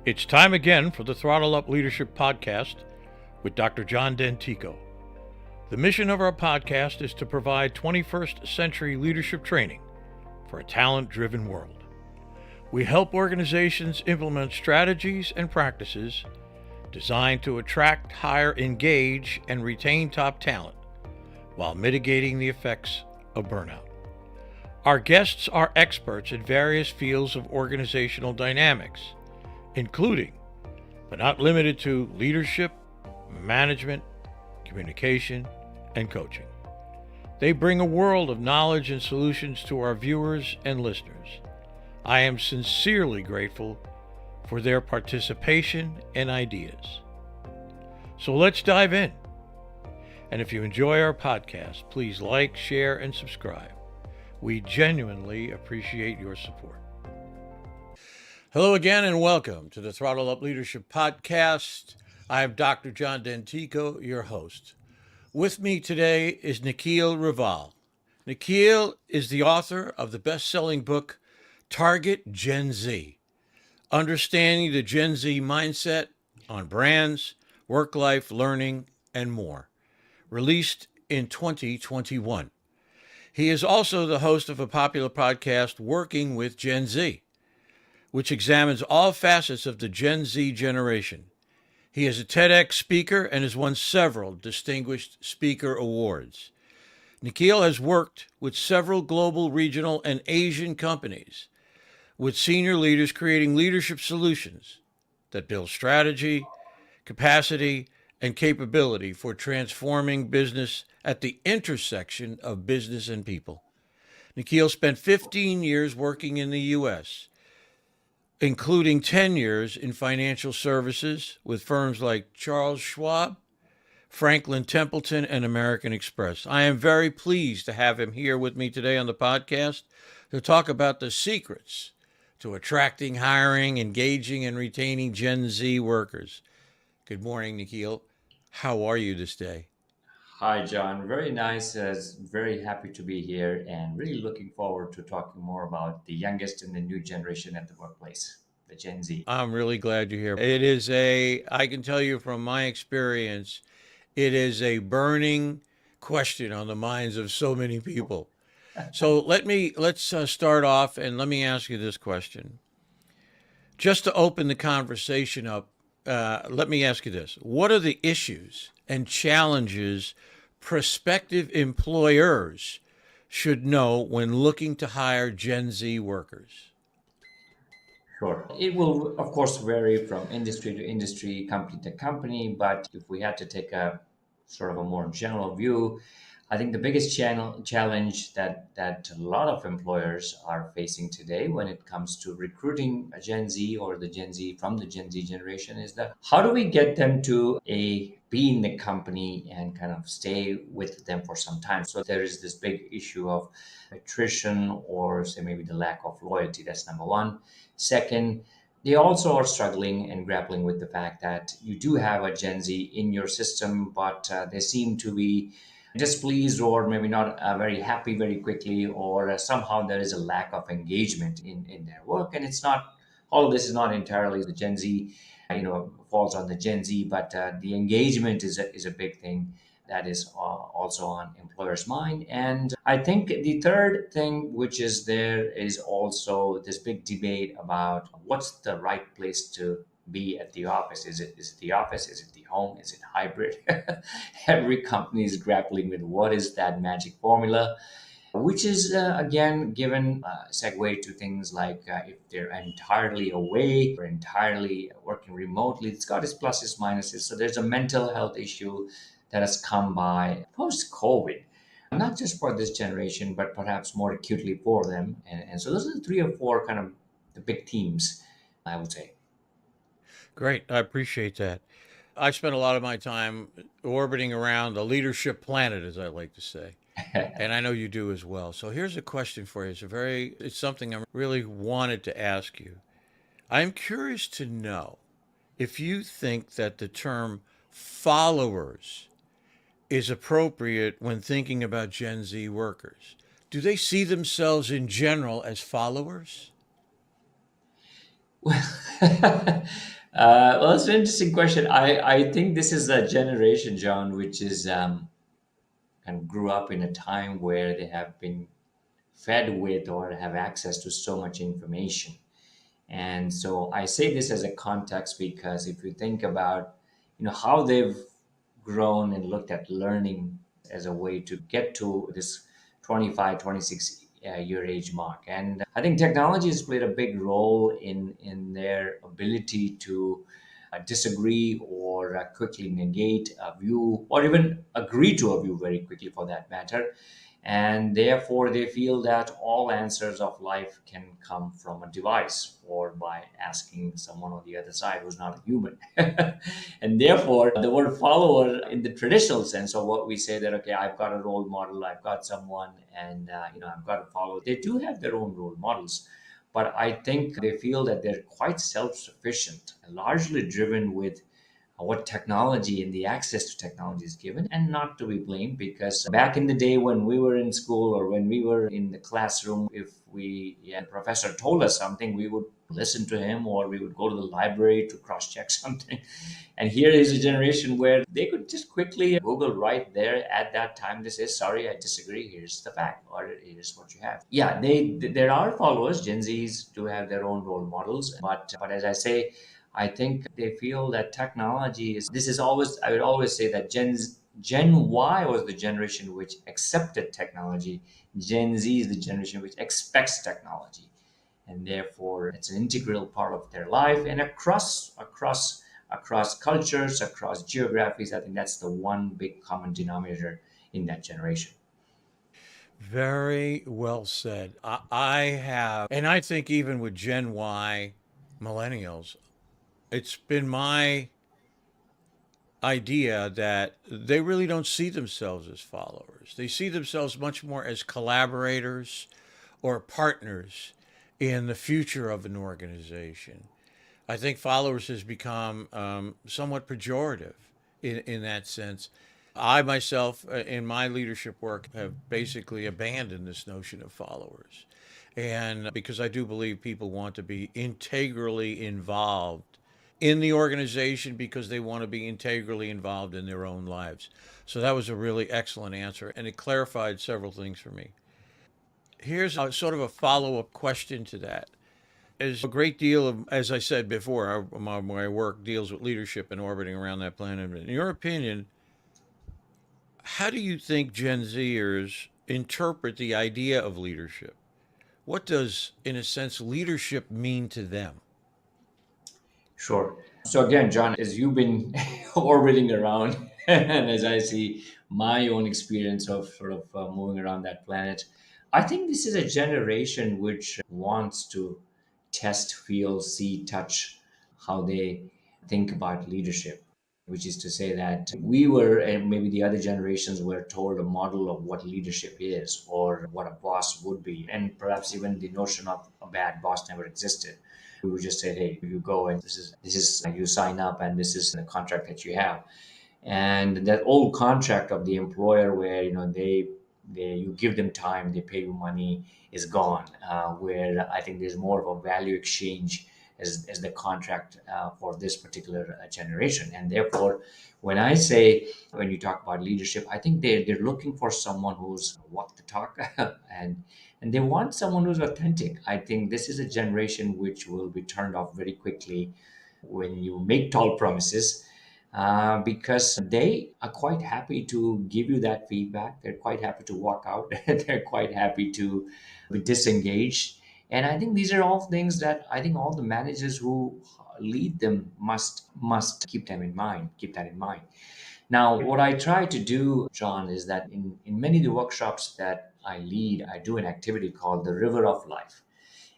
It's time again for the Throttle Up Leadership Podcast with Dr. John Dentico. The mission of our podcast is to provide 21st century leadership training for a talent-driven world. We help organizations implement strategies and practices designed to attract, hire, engage, and retain top talent while mitigating the effects of burnout. Our guests are experts in various fields of organizational dynamics, including, but not limited to, leadership, management, communication, and coaching. They bring a world of knowledge and solutions to our viewers and listeners. I am sincerely grateful for their participation and ideas. So let's dive in. And if you enjoy our podcast, please like, share, and subscribe. We genuinely appreciate your support. Hello again and welcome to the Throttle Up Leadership Podcast. I'm Dr. John Dentico, your host. With me today is Nikhil Raval. Nikhil is the author of the best-selling book, Target Gen Z, Understanding the Gen Z Mindset on Brands, Work-Life Learning, and More, released in 2021. He is also the host of a popular podcast, Working with Gen Z, which examines all facets of the Gen Z generation. He is a TEDx speaker and has won several distinguished speaker awards. Nikhil has worked with several global, regional, and Asian companies, with senior leaders creating leadership solutions that build strategy, capacity, and capability for transforming business at the intersection of business and people. Nikhil spent 15 years working in the U.S., including 10 years in financial services with firms like Charles Schwab, Franklin Templeton, and American Express. I am very pleased to have him here with me today on the podcast to talk about the secrets to attracting, hiring, engaging, and retaining Gen Z workers. Good morning, Nikhil. How are you this day? Hi, John. Very nice. Very happy to be here and really looking forward to talking more about the youngest and the new generation at the workplace, the Gen Z. I'm really glad you're here. I can tell you from my experience, it is a burning question on the minds of so many people. So let's start off and let me ask you this question. Just to open the conversation up, let me ask you this. What are the issues and challenges prospective employers should know when looking to hire Gen Z workers? Sure. It will, of course, vary from industry to industry, company to company. But if we had to take a sort of a more general view, I think the biggest challenge that a lot of employers are facing today when it comes to recruiting a Gen Z or the Gen Z from the Gen Z generation is that how do we get them to be in the company and kind of stay with them for some time? So there is this big issue of attrition or say maybe the lack of loyalty. That's number one. Second, they also are struggling and grappling with the fact that you do have a Gen Z in your system, but they seem to be displeased or maybe not very happy very quickly, or somehow there is a lack of engagement in their work. And it's not, all of this is not entirely the Gen Z, falls on the Gen Z, but the engagement is a big thing that is also on employers' mind. And I think the third thing, which is there, is also this big debate about what's the right place to be at the office. Is it the office? Is it the home? Is it hybrid? Every company is grappling with what is that magic formula, which is again given segue to things like if they're entirely away or entirely working remotely. It's got its pluses, minuses. So there's a mental health issue that has come by post-COVID, not just for this generation, but perhaps more acutely for them. And so those are the three or four kind of the big themes, I would say. Great. I appreciate that. I spent a lot of my time orbiting around the leadership planet, as I like to say. And I know you do as well. So here's a question for you. It's something I really wanted to ask you. I'm curious to know if you think that the term followers is appropriate when thinking about Gen Z workers. Do they see themselves in general as followers? Well, well, it's an interesting question. I think this is a generation, John, which is and grew up in a time where they have been fed with or have access to so much information. And so I say this as a context because if you think about, how they've grown and looked at learning as a way to get to this 25, 26 year age mark. And I think technology has played a big role in their ability to disagree or quickly negate a view or even agree to a view very quickly for that matter. And therefore, they feel that all answers of life can come from a device or by asking someone on the other side who's not a human. And therefore, the word follower, in the traditional sense of what we say, that, okay, I've got a role model, I've got someone, and I've got to follow. They do have their own role models, but I think they feel that they're quite self-sufficient, largely driven with what technology and the access to technology is given, and not to be blamed, because back in the day when we were in school or when we were in the classroom, if a professor told us something, we would listen to him, or we would go to the library to cross-check something. And here is a generation where they could just quickly Google right there at that time. They say, sorry, I disagree, here's the fact, or here's what you have. Yeah, there are followers. Gen Zs do have their own role models, but as I say, I think they feel that technology is. This is always. I would always say that Gen Y was the generation which accepted technology. Gen Z is the generation which expects technology, and therefore it's an integral part of their life. And across cultures, across geographies, I think that's the one big common denominator in that generation. Very well said. I have, and I think even with Gen Y millennials, it's been my idea that they really don't see themselves as followers. They see themselves much more as collaborators or partners in the future of an organization. I think followers has become somewhat pejorative in that sense. I myself, in my leadership work, have basically abandoned this notion of followers. And because I do believe people want to be integrally involved in the organization because they want to be integrally involved in their own lives. So that was a really excellent answer, and it clarified several things for me. Here's a sort of a follow up question to that. As a great deal of, as I said before, my work deals with leadership and orbiting around that planet. In your opinion, how do you think Gen Zers interpret the idea of leadership? What does, in a sense, leadership mean to them? Sure. So again, John, as you've been orbiting around, and as I see my own experience of sort of moving around that planet, I think this is a generation which wants to test, feel, see, touch how they think about leadership. Which is to say that we were, and maybe the other generations were told a model of what leadership is or what a boss would be. And perhaps even the notion of a bad boss never existed. We would just say, hey, you go and this is you sign up and this is the contract that you have. And that old contract of the employer where they you give them time, they pay you money, is gone. Where I think there's more of a value exchange as the contract for this particular generation. And therefore, when you talk about leadership, I think they're looking for someone who's walk the talk, and and they want someone who's authentic. I think this is a generation which will be turned off very quickly when you make tall promises, because they are quite happy to give you that feedback. They're quite happy to walk out. They're quite happy to be disengaged. And I think these are all things that I think all the managers who lead them must keep them in mind. Keep that in mind. Now, what I try to do, John, is that in many of the workshops that I lead, I do an activity called the River of Life.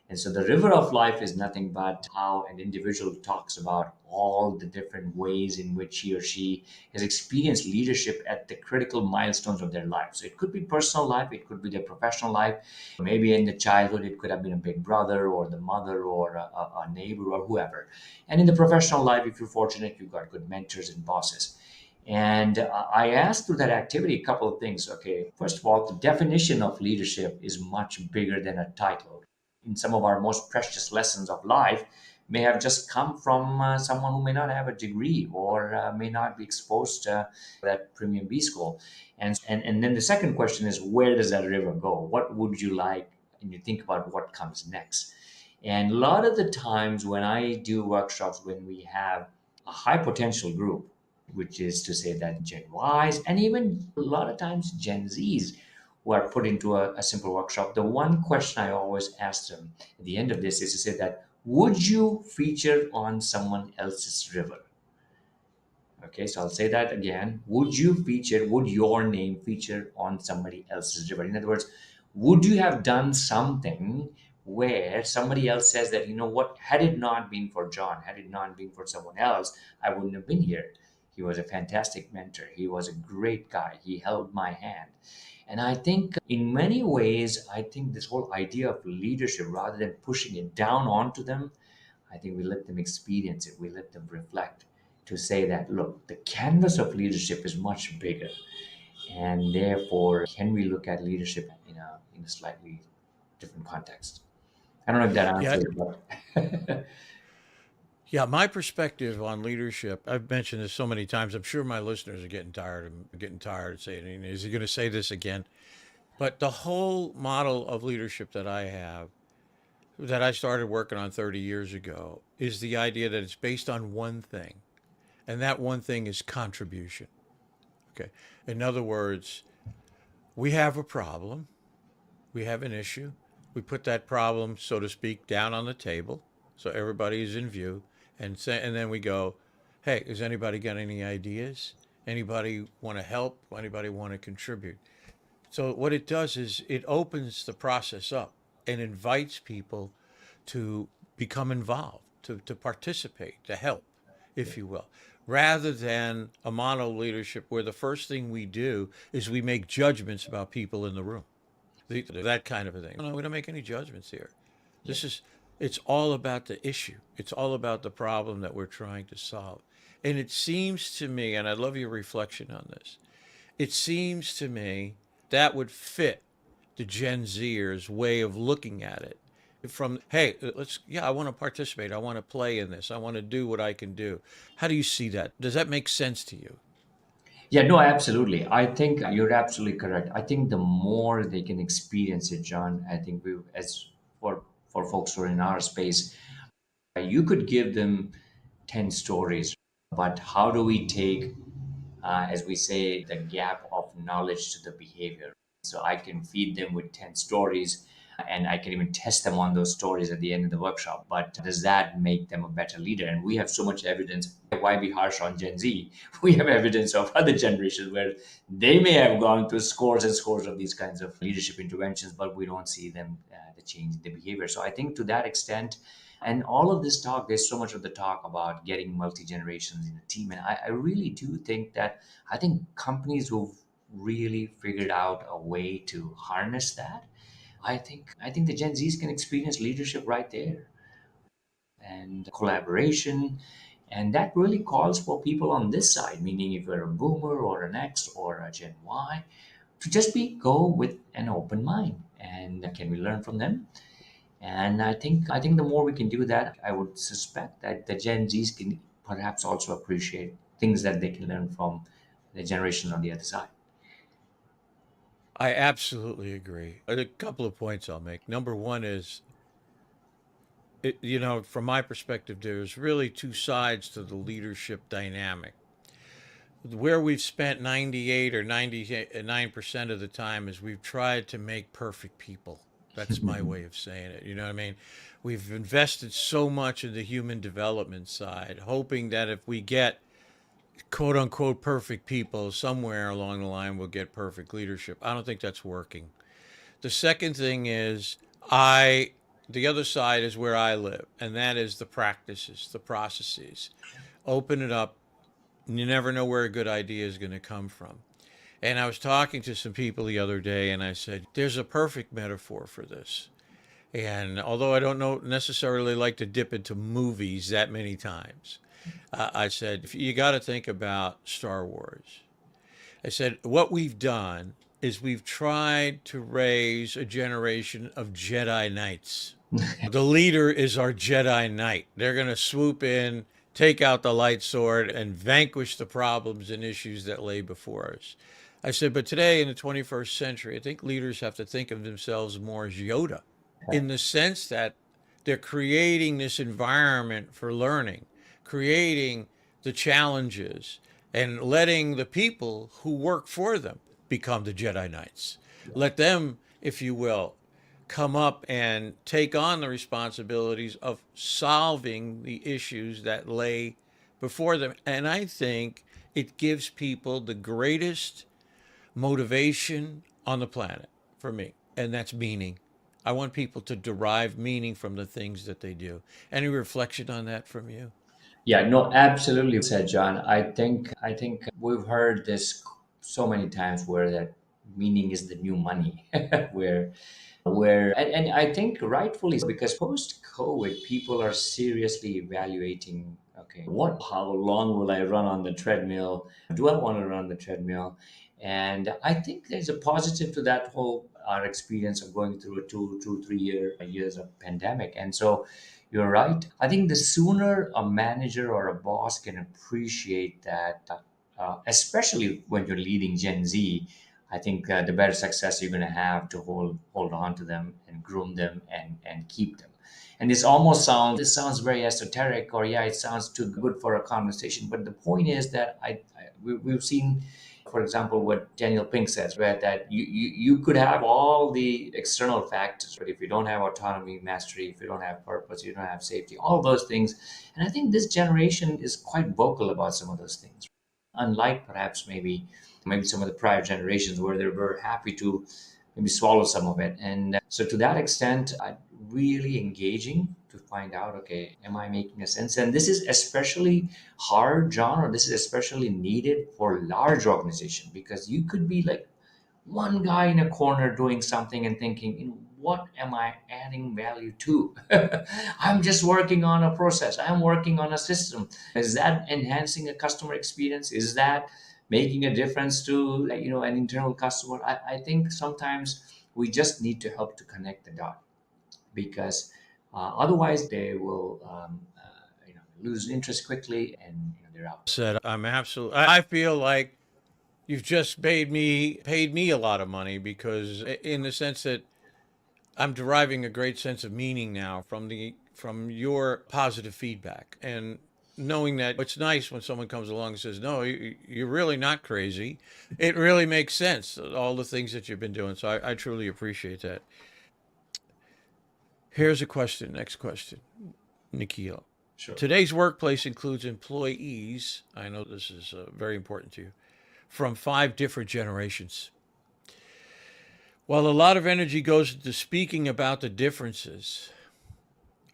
And so the river of life is nothing but how an individual talks about all the different ways in which he or she has experienced leadership at the critical milestones of their life. So it could be personal life, it could be their professional life, maybe in the childhood, it could have been a big brother or the mother or a neighbor or whoever. And in the professional life, if you're fortunate, you've got good mentors and bosses. And I asked through that activity a couple of things. Okay, first of all, the definition of leadership is much bigger than a title. In some of our most precious lessons of life, may have just come from someone who may not have a degree or may not be exposed to that premium B school. And then the second question is, where does that river go? What would you like? And you think about what comes next. And a lot of the times when I do workshops, when we have a high potential group, which is to say that Gen Ys and even a lot of times Gen Zs who are put into a simple workshop, the one question I always ask them at the end of this is to say that, would you feature on someone else's river? Okay, so I'll say that again. Would your name feature on somebody else's river? In other words, would you have done something where somebody else says that, you know what, had it not been for John, had it not been for someone else, I wouldn't have been here. He was a fantastic mentor. He was a great guy. He held my hand. And I think in many ways, I think this whole idea of leadership, rather than pushing it down onto them, I think we let them experience it. We let them reflect to say that, look, the canvas of leadership is much bigger. And therefore, can we look at leadership in a slightly different context? I don't know if that Yeah, answers it, but yeah. My perspective on leadership, I've mentioned this so many times. I'm sure my listeners are getting tired of saying it. Is he going to say this again? But the whole model of leadership that I have, that I started working on 30 years ago, is the idea that it's based on one thing, and that one thing is contribution. Okay. In other words, we have a problem, we have an issue, we put that problem, so to speak, down on the table, so everybody is in view, and then we go, hey, has anybody got any ideas? Anybody want to help? Anybody want to contribute? So what it does is it opens the process up and invites people to become involved, to participate, to help, if you will, rather than a mono leadership where the first thing we do is we make judgments about people in the room. That kind of a thing. No, we don't make any judgments here. yeah, This is, it's all about the issue. It's all about the problem that we're trying to solve. And it seems to me, and I love your reflection on this, it seems to me that would fit the Gen Zers' way of looking at it. From, hey, yeah, I want to participate. I want to play in this. I want to do what I can do. How do you see that? Does that make sense to you? yeah, no, absolutely. I think you're absolutely correct. I think the more they can experience it, John, I think we, as for folks who are in our space, you could give them 10 stories, but how do we take, as we say, the gap of knowledge to the behavior? So I can feed them with 10 stories and I can even test them on those stories at the end of the workshop. But does that make them a better leader? And we have so much evidence. Why be harsh on Gen Z? We have evidence of other generations where they may have gone through scores and scores of these kinds of leadership interventions, but we don't see them the change in the behavior. So I think to that extent, and all of this talk, there's so much of the talk about getting multi generations in a team, and I really do think that I think companies who've really figured out a way to harness that, I think the Gen Zs can experience leadership right there and collaboration. And that really calls for people on this side, meaning if you're a boomer or an X or a Gen Y, to just be go with an open mind. And can we learn from them? And I think the more we can do that, I would suspect that the Gen Zs can perhaps also appreciate things that they can learn from the generation on the other side. I absolutely agree. A couple of points I'll make. Number one is, from my perspective, there's really two sides to the leadership dynamic. Where we've spent 98 or 99% of the time is we've tried to make perfect people. That's my way of saying it. You know what I mean? We've invested so much in the human development side, hoping that if we get quote unquote perfect people, somewhere along the line we'll get perfect leadership. I don't think that's working. The second thing is, the other side is where I live, and that is the practices, the processes. Open it up. You never know where a good idea is going to come from. And I was talking to some people the other day, and I said, there's a perfect metaphor for this. And although I don't know necessarily like to dip into movies that many times, I said, you got to think about Star Wars. I said, what we've done is we've tried to raise a generation of Jedi Knights. The leader is our Jedi Knight. They're going to swoop in, take out the light sword, and vanquish the problems and issues that lay before us. I said, but today in the 21st century, I think leaders have to think of themselves more as Yoda, in the sense that they're creating this environment for learning, creating the challenges, and letting the people who work for them become the Jedi Knights. Let them, if you will, come up and take on the responsibilities of solving the issues that lay before them. And I think it gives people the greatest motivation on the planet for me, and that's meaning. I want people to derive meaning from the things that they do. Any reflection on that from you? Yeah, no, absolutely said John. I think we've heard this so many times where that meaning is the new money, and I think rightfully so, because post COVID people are seriously evaluating, okay, what how long will I run on the treadmill? Do I want to run the treadmill? And I think there's a positive to that whole our experience of going through a 3 years of pandemic. And so you're right. I think the sooner a manager or a boss can appreciate that, especially when you're leading Gen Z, I think the better success you're going to have to hold on to them and groom them and keep them. And this sounds very esoteric, or yeah, it sounds too good for a conversation. But the point is that we've seen, for example, what Daniel Pink says, where that you could have all the external factors, but if you don't have autonomy, mastery, if you don't have purpose, you don't have safety, all those things. And I think this generation is quite vocal about some of those things, unlike perhaps maybe some of the prior generations where they were happy to maybe swallow some of it. And so to that extent, really engaging to find out, okay, am I making a sense? And this is especially hard, John, or this is especially needed for large organization, because you could be like one guy in a corner doing something and thinking, what am I adding value to? I'm just working on a process. I'm working on a system. Is that enhancing a customer experience? Is that making a difference to an internal customer? I think sometimes we just need to help to connect the dot, because otherwise they will lose interest quickly, and they're out. Said I'm absolutely. I feel like you've just paid me a lot of money, because in the sense that I'm deriving a great sense of meaning now from your positive feedback, and knowing that it's nice when someone comes along and says, "No, you're really not crazy." It really makes sense, all the things that you've been doing. So I truly appreciate that. Here's a question. Next question, Nikhil. Sure. Today's workplace includes employees. I know this is very important to you, from 5 different generations. While a lot of energy goes into speaking about the differences,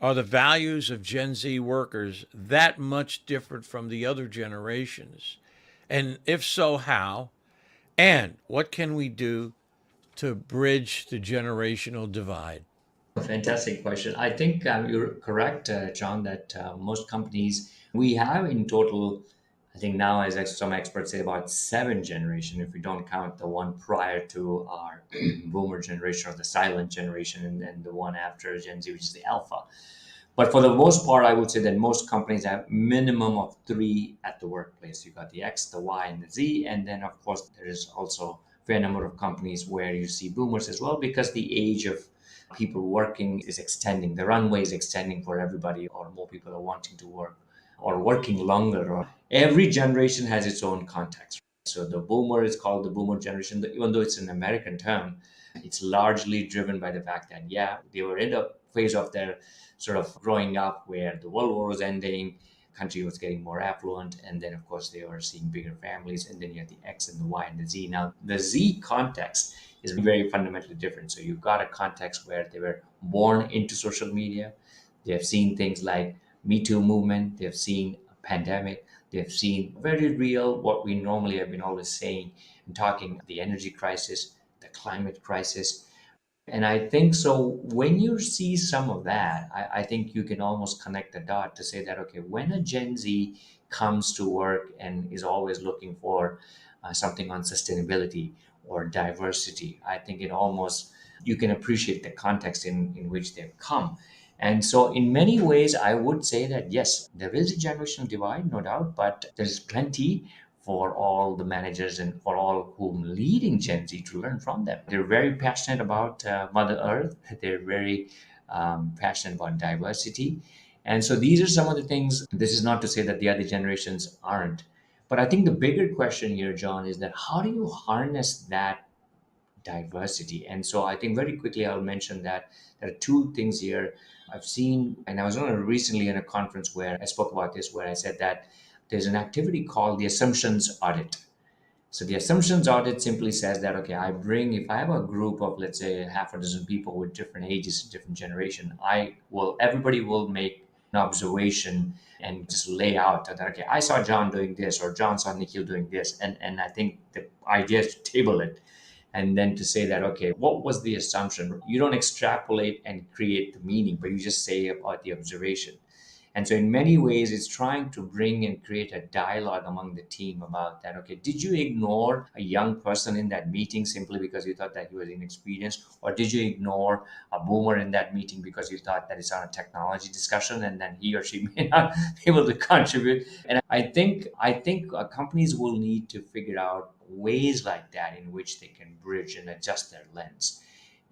are the values of Gen Z workers that much different from the other generations? And if so, how? And what can we do to bridge the generational divide? Fantastic question. I think you're correct, John, that most companies, we have in total, I think now, as some experts say, about 7 generation, if we don't count the one prior to our boomer generation or the silent generation, and then the one after Gen Z, which is the alpha. But for the most part, I would say that most companies have minimum of 3 at the workplace. You got the X, the Y, and the Z, and then of course there is also a fair number of companies where you see boomers as well, because the age of people working is extending. The runway is extending for everybody, or more people are wanting to work or working longer. Or every generation has its own context. So the boomer is called the boomer generation, even though it's an American term. It's largely driven by the fact that, yeah, they were in a phase of their sort of growing up where the World War was ending, country was getting more affluent, and then of course they were seeing bigger families, and then you have the X and the Y and the Z. Now the Z context is very fundamentally different. So you've got a context where they were born into social media, they have seen things like Me Too movement, they have seen a pandemic, they have seen very real, what we normally have been always saying and talking, the energy crisis, the climate crisis. And I think so when you see some of that, I think you can almost connect the dot to say that, okay, when a Gen Z comes to work and is always looking for something on sustainability or diversity, I think it almost you can appreciate the context in which they've come. And so, in many ways, I would say that yes, there is a generational divide, no doubt, but there's plenty for all the managers and for all whom leading Gen Z to learn from them. They're very passionate about Mother Earth, they're very passionate about diversity. And so, these are some of the things. This is not to say that the other generations aren't. But I think the bigger question here, John, is that how do you harness that diversity? And so I think very quickly I'll mention that there are two things here I've seen, and I was on recently in a conference where I spoke about this, where I said that there's an activity called the assumptions audit. So the assumptions audit simply says that, okay, if I have a group of, let's say, half a dozen people with different ages, different generation, everybody will make an observation and just lay out that, okay, I saw John doing this, or John saw Nikhil doing this. And I think the idea is to table it and then to say that, okay, what was the assumption? You don't extrapolate and create the meaning, but you just say about the observation. And so, in many ways, it's trying to bring and create a dialogue among the team about that. Okay, did you ignore a young person in that meeting simply because you thought that he was inexperienced? Or did you ignore a boomer in that meeting because you thought that it's on a technology discussion and then he or she may not be able to contribute? And I think companies will need to figure out ways like that in which they can bridge and adjust their lens.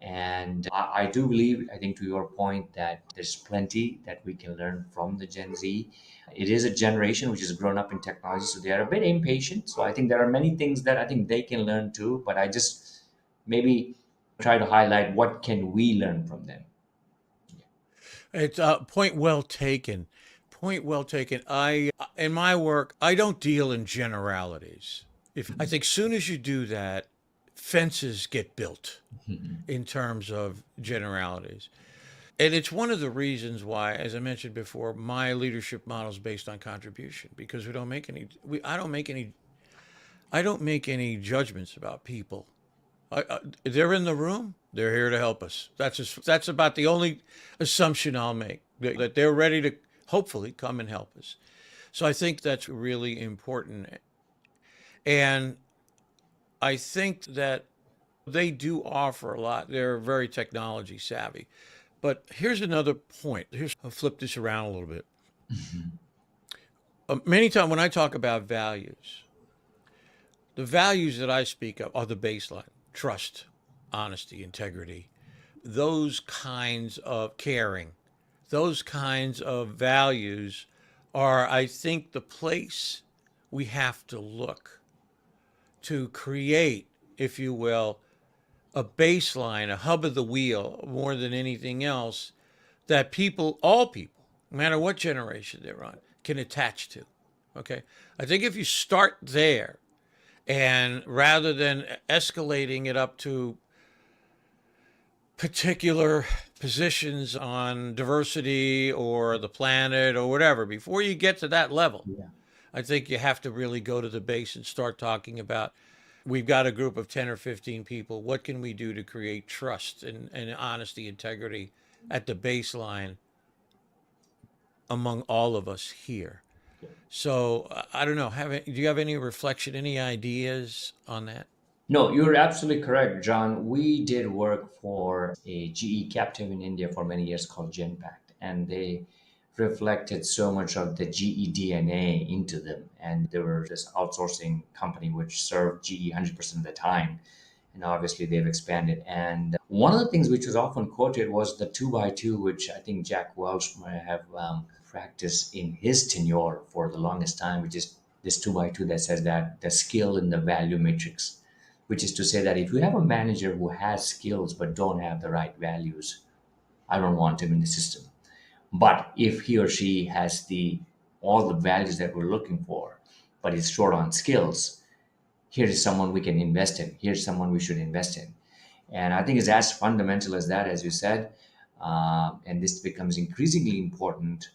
And I do believe, I think to your point, that there's plenty that we can learn from the Gen Z. It is a generation which has grown up in technology, so they are a bit impatient. So I think there are many things that I think they can learn too, but I just maybe try to highlight what can we learn from them. It's point well taken. Point well taken. In my work, I don't deal in generalities. If I think soon as you do that, fences get built in terms of generalities. And it's one of the reasons why, as I mentioned before, my leadership model is based on contribution, because I don't make any judgments about people. They're in the room. They're here to help us. That's about the only assumption I'll make, that they're ready to hopefully come and help us. So I think that's really important. And I think that they do offer a lot. They're very technology savvy. But here's another point. I'll flip this around a little bit. Many times when I talk about values, the values that I speak of are the baseline: trust, honesty, integrity, those kinds of caring, those kinds of values are, I think, the place we have to look to create, if you will, a baseline, a hub of the wheel, more than anything else, that all people, no matter what generation they're on, can attach to. Okay? I think if you start there, and rather than escalating it up to particular positions on diversity or the planet or whatever, before you get to that level, I think you have to really go to the base and start talking about, we've got a group of 10 or 15 people. What can we do to create trust and honesty, integrity at the baseline among all of us here? So I don't know. Do you have any reflection, any ideas on that? No, you're absolutely correct, John. We did work for a GE captive in India for many years called Genpact, and they reflected so much of the GE DNA into them. And they were this outsourcing company which served GE 100% of the time. And obviously they've expanded. And one of the things which was often quoted was the 2x2, which I think Jack Welch might have practiced in his tenure for the longest time, which is this 2x2 that says that the skill in the value matrix, which is to say that if you have a manager who has skills but don't have the right values, I don't want him in the system. But if he or she has all the values that we're looking for, but is short on skills, here is someone we can invest in. Here's someone we should invest in. And I think it's as fundamental as that, as you said. And this becomes increasingly important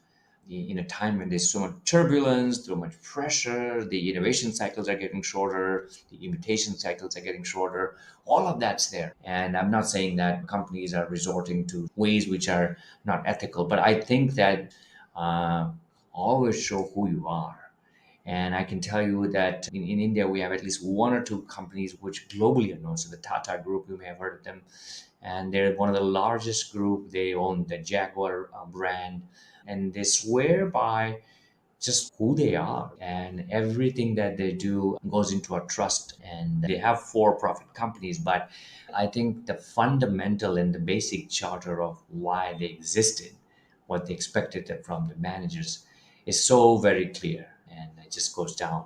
in a time when there's so much turbulence, so much pressure, the innovation cycles are getting shorter, the imitation cycles are getting shorter, all of that's there. And I'm not saying that companies are resorting to ways which are not ethical, but I think that always show who you are. And I can tell you that in India, we have at least one or two companies which globally are known. So the Tata Group, you may have heard of them, and they're one of the largest group. They own the Jaguar brand, and they swear by just who they are, and everything that they do goes into a trust. And they have for-profit companies, but I think the fundamental and the basic charter of why they existed, what they expected from the managers, is so very clear, and it just goes down.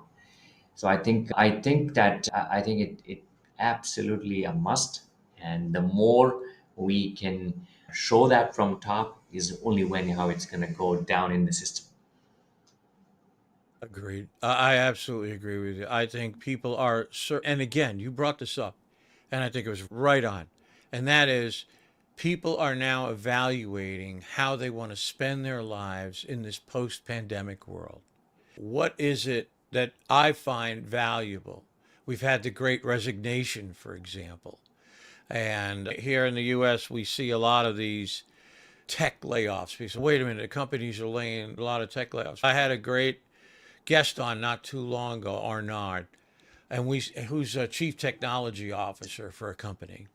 So I think it absolutely a must. And the more we can show that from top is only when how it's going to go down in the system. Agreed. I absolutely agree with you. I think people are, and again, you brought this up, and I think it was right on. And that is, people are now evaluating how they want to spend their lives in this post pandemic world. What is it that I find valuable? We've had the great resignation, for example. And here in the US, we see a lot of these tech layoffs. Because, wait a minute, the companies are laying a lot of tech layoffs. I had a great guest on not too long ago, Arnard, and who's a chief technology officer for a company.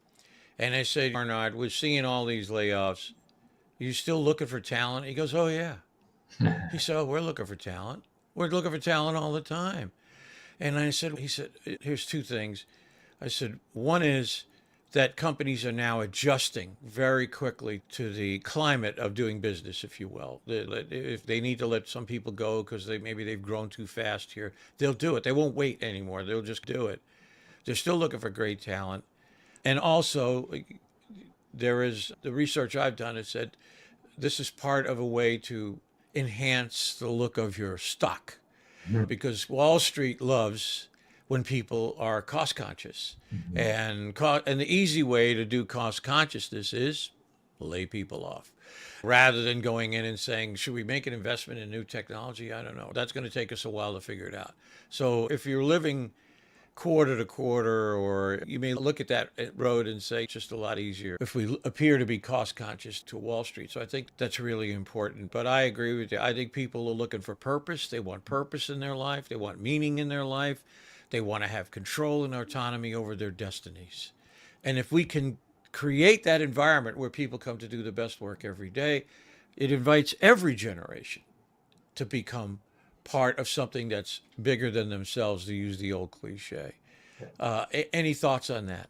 And I said, Arnard, we're seeing all these layoffs. Are you still looking for talent? He goes, oh, yeah. He said, oh, we're looking for talent. We're looking for talent all the time. And he said, here's two things. I said, one is that companies are now adjusting very quickly to the climate of doing business, if you will. If they need to let some people go because maybe they've grown too fast here, they'll do it. They won't wait anymore. They'll just do it. They're still looking for great talent. And also, there is the research I've done has said this is part of a way to enhance the look of your stock because Wall Street loves when people are cost conscious. And the easy way to do cost consciousness is lay people off rather than going in and saying, should we make an investment in new technology? I don't know. That's going to take us a while to figure it out. So if you're living quarter to quarter, or you may look at that road and say it's just a lot easier if we appear to be cost conscious to Wall Street. So I think that's really important. But I agree with you. I think people are looking for purpose. They want purpose in their life. They want meaning in their life. They want to have control and autonomy over their destinies. And if we can create that environment where people come to do the best work every day, it invites every generation to become part of something that's bigger than themselves, to use the old cliche. Any thoughts on that?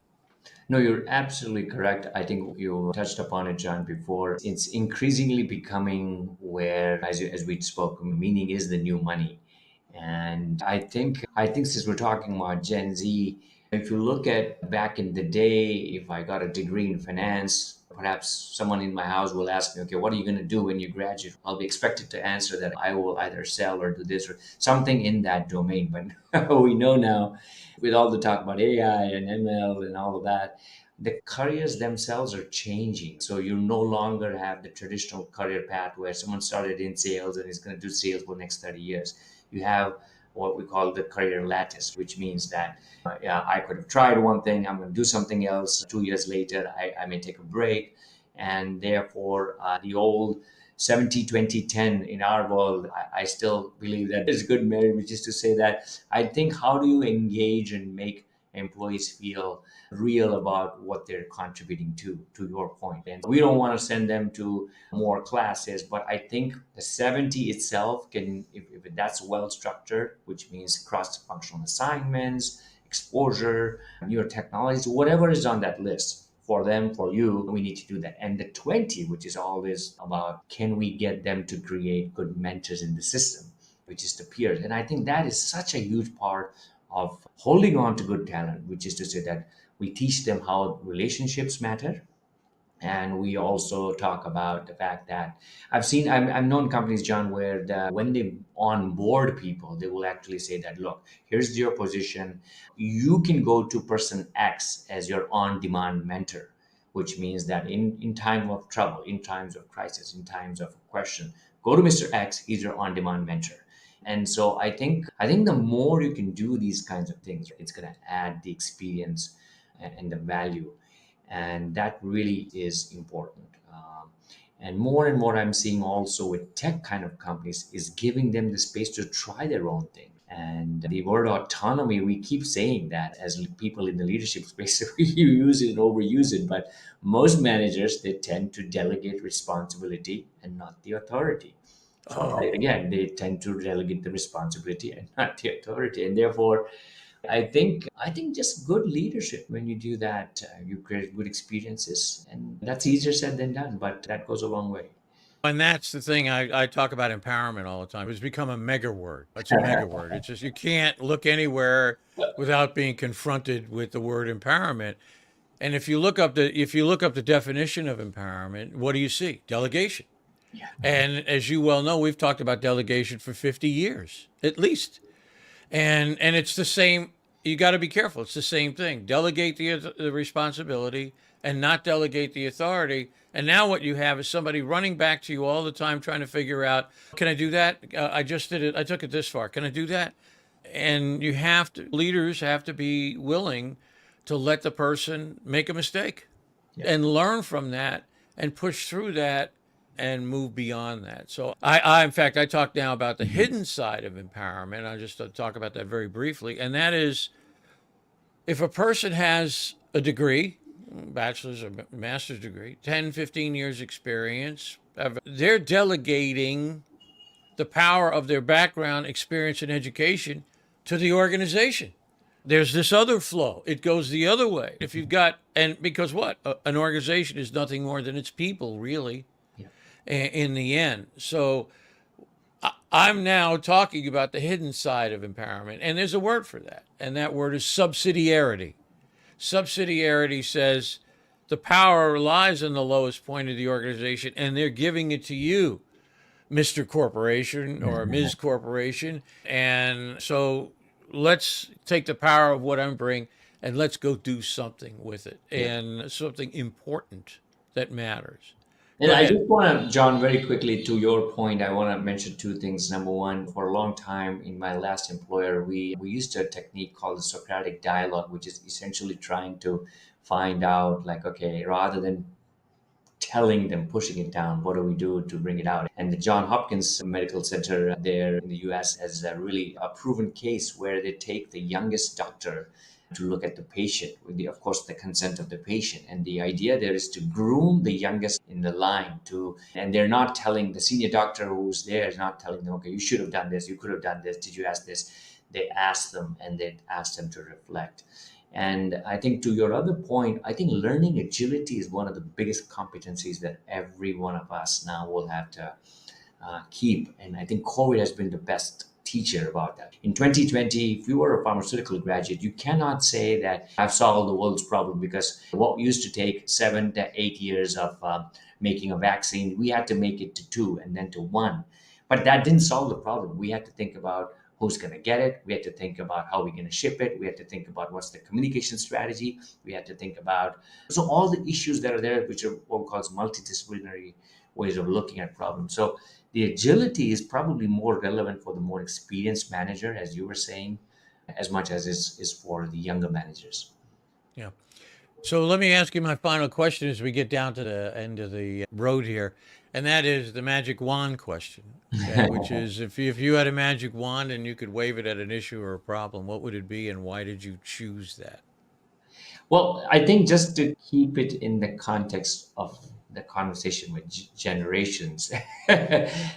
No, you're absolutely correct. I think you touched upon it, John, before. It's increasingly becoming where, as we spoke, meaning is the new money. And I think since we're talking about Gen Z, if you look at back in the day, if I got a degree in finance, perhaps someone in my house will ask me, okay, what are you going to do when you graduate? I'll be expected to answer that I will either sell or do this or something in that domain. But we know now, with all the talk about AI and ML and all of that, the careers themselves are changing. So you no longer have the traditional career path where someone started in sales and is going to do sales for the next 30 years. You have what we call the career lattice, which means that yeah, I could have tried one thing, I'm going to do something else. 2 years later, I may take a break. And therefore, the old 70-20-10 in our world, I still believe that is good merit, which is to say that I think how do you engage and make employees feel real about what they're contributing to your point. And we don't want to send them to more classes, but I think the 70 itself can, if that's well structured, which means cross-functional assignments, exposure, newer technologies, whatever is on that list, for them, for you, we need to do that. And the 20, which is always about, can we get them to create good mentors in the system, which is the peers. And I think that is such a huge part of holding on to good talent, which is to say that we teach them how relationships matter. And we also talk about the fact that I've known companies, John, where when they onboard people, they will actually say that, look, here's your position. You can go to person X as your on-demand mentor, which means that in time of trouble, in times of crisis, in times of question, go to Mr. X, he's your on-demand mentor. And so I think the more you can do these kinds of things, it's going to add the experience and the value, and that really is important. And more I'm seeing also with tech kind of companies is giving them the space to try their own thing. And the word autonomy, we keep saying that as people in the leadership space, we use it and overuse it. But most managers, they tend to delegate responsibility and not the authority. So Oh, again, they tend to delegate the responsibility and not the authority. And therefore, I think just good leadership, when you do that, you create good experiences. And that's easier said than done, but that goes a long way. and that's the thing I talk about empowerment all the time. It's become a mega word. It's a mega word. It's just you can't look anywhere without being confronted with the word empowerment. And if you look up the definition of empowerment, what do you see? Delegation. Yeah. And as you well know, we've talked about delegation for 50 years at least. And it's the same. You got to be careful. It's the same thing. Delegate the responsibility and not delegate the authority. And now what you have is somebody running back to you all the time trying to figure out, can I do that? I just did it. I took it this far. Can I do that? And leaders have to be willing to let the person make a mistake Yeah. and learn from that and push through that and move beyond that. So in fact, I talk now about the hidden side of empowerment. I'll just talk about that very briefly. And that is, if a person has a degree, bachelor's or master's degree, 10, 15 years experience, they're delegating the power of their background, experience, and education to the organization. There's this other flow. It goes the other way. If you've got, and because what? An organization is nothing more than its people, really, Yeah. in the end. So I'm now talking about the hidden side of empowerment, and there's a word for that, and that word is subsidiarity. Subsidiarity says the power lies in the lowest point of the organization, and they're giving it to you, Mr. Corporation or Ms. Corporation. And so let's take the power of what I'm bringing and let's go do something with it, Yeah. and something important that matters. And Go I ahead. just want to, John, very quickly to your point, I want to mention two things. Number one, for a long time in my last employer, we used a technique called the Socratic dialogue, which is essentially trying to find out, like, okay, rather than telling them, pushing it down, what do we do to bring it out? And the John Hopkins Medical Center there in the US has a really a proven case where they take the youngest doctor to look at the patient with the, of course, the consent of the patient. And the idea there is to groom the youngest in the line to, and they're not telling the senior doctor who's there is not telling them, okay, you should have done this, you could have done this, did you ask this? They ask them, and they ask them to reflect. And I think to your other point, I think learning agility is one of the biggest competencies that every one of us now will have to keep. And I think COVID has been the best teacher about that. In 2020, if you were a pharmaceutical graduate, you cannot say that I've solved the world's problem, because what used to take 7 to 8 years of making a vaccine, we had to make it to 2 and then to 1. But that didn't solve the problem. We had to think about who's going to get it. We had to think about how we're going to ship it. We had to think about what's the communication strategy. We had to think about, so all the issues that are there, which are what we call multidisciplinary ways of looking at problems. So the agility is probably more relevant for the more experienced manager, as you were saying, as much as is for the younger managers. Yeah. So let me ask you my final question as we get down to the end of the road here, and that is the magic wand question. Okay, which is, if you had a magic wand and you could wave it at an issue or a problem, what would it be, and why did you choose that? Well, I think just to keep it in the context of the conversation with generations,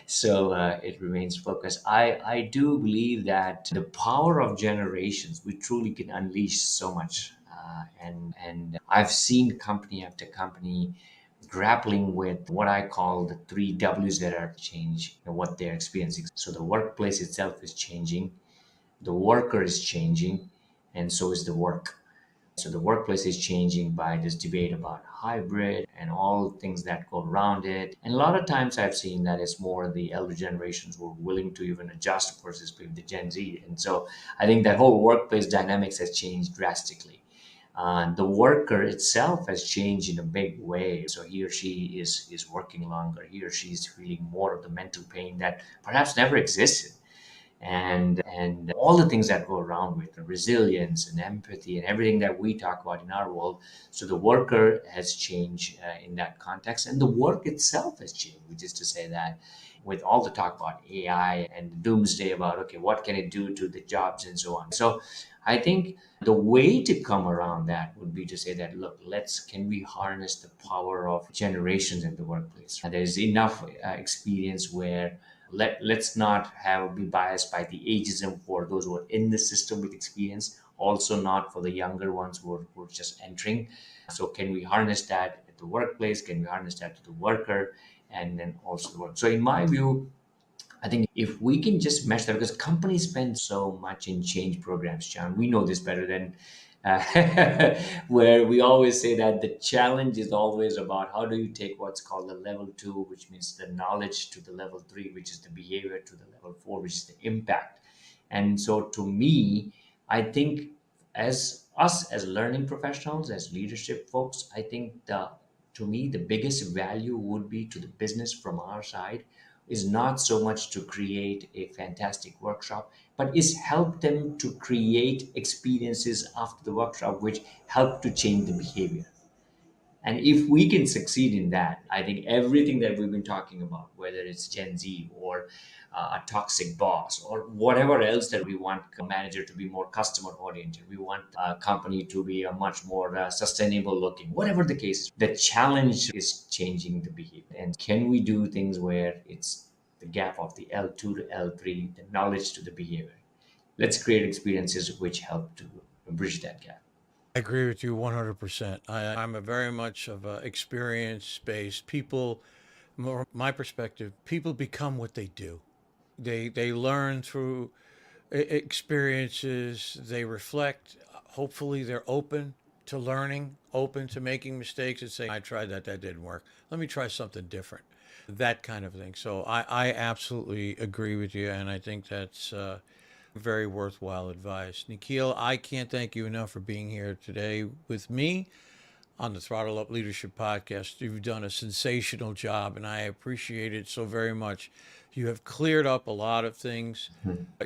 so it remains focused. I do believe that the power of generations, we truly can unleash so much. And I've seen company after company grappling with what I call the three W's that are change, what they're experiencing. So the workplace itself is changing, the worker is changing, and so is the work. So the workplace is changing by this debate about hybrid and all things that go around it. And a lot of times I've seen that it's more the elder generations who are willing to even adjust versus the Gen Z. And so I think that whole workplace dynamics has changed drastically. The worker itself has changed in a big way. So he or she is working longer. He or she is feeling more of the mental pain that perhaps never existed. and all the things that go around with the resilience and empathy and everything that we talk about in our world. So the worker has changed in that context, and the work itself has changed, which is to say that with all the talk about AI and the doomsday about, okay, what can it do to the jobs and so on. So I think the way to come around that would be to say that, look, can we harness the power of generations in the workplace? There's enough experience where let's not be biased by the ageism for those who are in the system with experience, also not for the younger ones who are just entering. So can we harness that at the workplace? Can we harness that to the worker and then also the work? So in my view, I think if we can just mesh that, because companies spend so much in change programs, John, we know this better than where we always say that the challenge is always about how do you take what's called the level 2, which means the knowledge, to the level 3, which is the behavior, to the level 4, which is the impact. And so to me, I think as us as learning professionals, as leadership folks, I think to me the biggest value would be to the business from our side is not so much to create a fantastic workshop, but is help them to create experiences after the workshop which help to change the behavior. And if we can succeed in that, I think everything that we've been talking about, whether it's Gen Z or a toxic boss or whatever else that we want a manager to be more customer oriented, we want a company to be a much more sustainable looking, whatever the case, the challenge is changing the behavior. And can we do things where it's the gap of the L2 to L3, the knowledge to the behavior? Let's create experiences which help to bridge that gap. I agree with you 100%. I'm a very much of a experience-based people. More my perspective, people become what they do. They learn through experiences. They reflect. Hopefully, they're open to learning, open to making mistakes, and saying, "I tried that. That didn't work. Let me try something different." That kind of thing. So I absolutely agree with you, and I think that's very worthwhile advice. Nikhil, I can't thank you enough for being here today with me on the Throttle Up Leadership Podcast. You've done a sensational job, and I appreciate it so very much. You have cleared up a lot of things.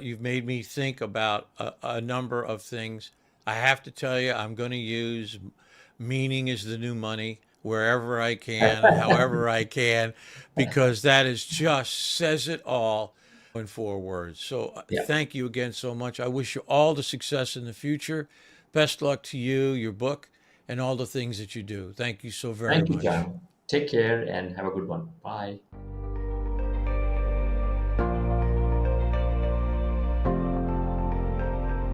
You've made me think about a number of things. I have to tell you, I'm going to use meaning is the new money wherever I can, however I can, because that is just says it all in 4 words. So Yeah. thank you again so much. I wish you all the success in the future. Best luck to you, your book, and all the things that you do. Thank you so very Thank you, much. John. Take care and have a good one. Bye.